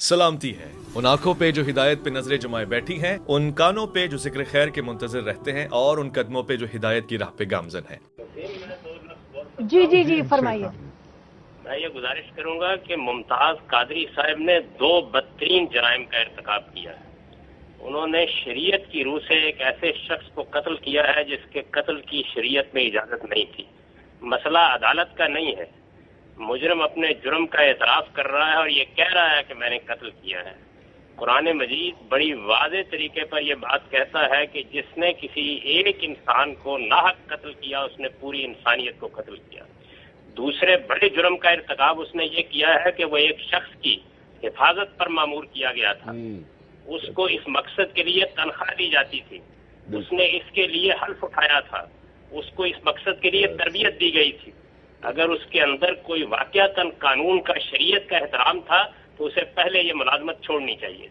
सलामती है उन आंखों पे जो हिदायत पे नजरें जमाए बैठी हैं, उन कानों पे जो जिक्र खैर के मुंतजर रहते हैं, और उन कदमों पे जो हिदायत की राह पे गामजन है। जी जी जी फरमाइए। मैं ये गुजारिश करूंगा कि मुमताज कादरी साहब ने 2 बदतरीन जराइम का इर्तिकाब किया है। उन्होंने शरीयत की रूह से एक ऐसे शख्स को कत्ल किया है जिसके कत्ल की शरीयत में इजाजत नहीं थी। मसला अदालत का नहीं है। मुजरम अपने जुर्म का एतराफ कर रहा है और ये कह रहा है कि मैंने कत्ल किया है। कुरान मजीद बड़ी वाज़ेह तरीके पर यह बात कहता है कि जिसने किसी एक इंसान को नाहक कत्ल किया उसने पूरी इंसानियत को कत्ल किया। दूसरे बड़े जुर्म का इर्तिकाब उसने ये किया है कि वो एक शख्स की हिफाजत पर मामूर किया गया था। उसको इस मकसद के लिए तनख्वाह दी जाती थी, उसने इसके लिए हल्फ उठाया था, उसको इस मकसद के लिए तरबियत दी गई थी। अगर उसके अंदर कोई वाक़यातन कानून का, शरीयत का एहतराम था तो उसे पहले ये मुलाजमत छोड़नी चाहिए।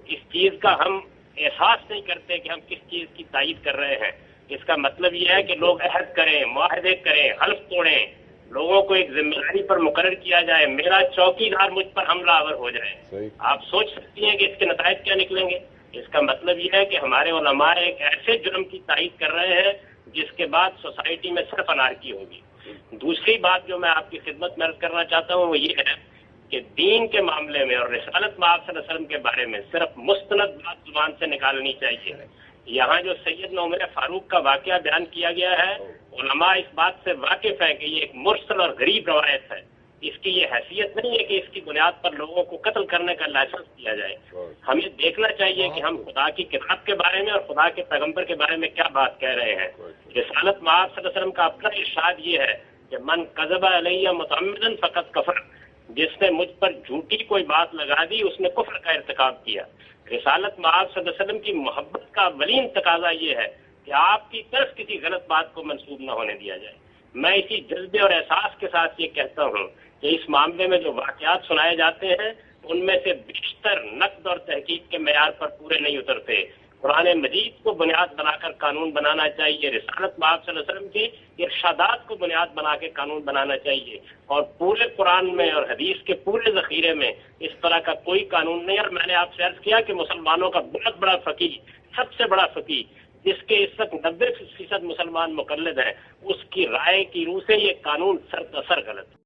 इस चीज का हम एहसास नहीं करते कि हम किस चीज की तायीद कर रहे हैं। इसका मतलब यह है कि लोग अहद करें, मुआहदे करें, हल्फ तोड़ें, लोगों को एक जिम्मेदारी पर मुकर्रर किया जाए, मेरा चौकीदार मुझ पर हमलावर हो जाए। आप सोच सकती हैं कि इसके नतायज क्या निकलेंगे। इसका मतलब यह है कि हमारे उलमा एक ऐसे जुर्म की तायीद कर रहे हैं जिसके बाद सोसाइटी में सिर्फ अनारकी होगी। दूसरी बात जो मैं आपकी खिदमत में अर्ज करना चाहता हूँ वो ये है कि दीन के मामले में और रिसालत मआब सल्लल्लाहु अलैहि वसल्लम के बारे में सिर्फ मुस्तनद बात जुबान से निकालनी चाहिए। यहाँ जो सैयदना उमर फारूक का वाकया बयान किया गया है, उलमा इस बात से वाकिफ है कि ये एक मुरसल और गरीब रवायत है। इसकी ये हैसियत नहीं है कि इसकी बुनियाद पर लोगों को कत्ल करने का लाइसेंस दिया जाए। हमें देखना चाहिए कि हम खुदा की किताब के बारे में और खुदा के पैगंबर के बारे में क्या बात कह रहे हैं। रिसालत मआब सल्लल्लाहु अलैहि वसल्लम का अपना इरशाद ये है कि मन कज़बा अलैया मुतअम्मिदन फ़क़द कफ़र, जिसने मुझ पर झूठी कोई बात लगा दी उसने कुफ्र का इर्तिकाब किया। रिसालत मआब सल्लल्लाहु अलैहि वसल्लम की मोहब्बत का अव्वलीन तकाजा ये है कि आपकी तरफ किसी गलत बात को मंसूब न होने दिया जाए। मैं इसी जज्बे और एहसास के साथ ये कहता हूँ कि इस मामले में जो वाक़यात सुनाए जाते हैं उनमें से बेशतर नक़्द और तहकीक के मेयार पर पूरे नहीं उतरते। कुरान मजीद को बुनियाद बनाकर कानून बनाना चाहिए, रिसालत मआब सल्लल्लाहु अलैहि वसल्लम के इरशादात को बुनियाद बना के कानून बनाना चाहिए। और पूरे कुरान में और हदीस के पूरे ज़ख़ीरे में इस तरह का कोई कानून नहीं। और मैंने आपसे अर्ज किया कि मुसलमानों का बहुत बड़ा फ़क़ीह, सबसे बड़ा फ़क़ीह, जिसके इस वक्त 90% मुसलमान मुक़ल्लिद हैं, उसकी राय की रूह से ये कानून सरतसर गलत है।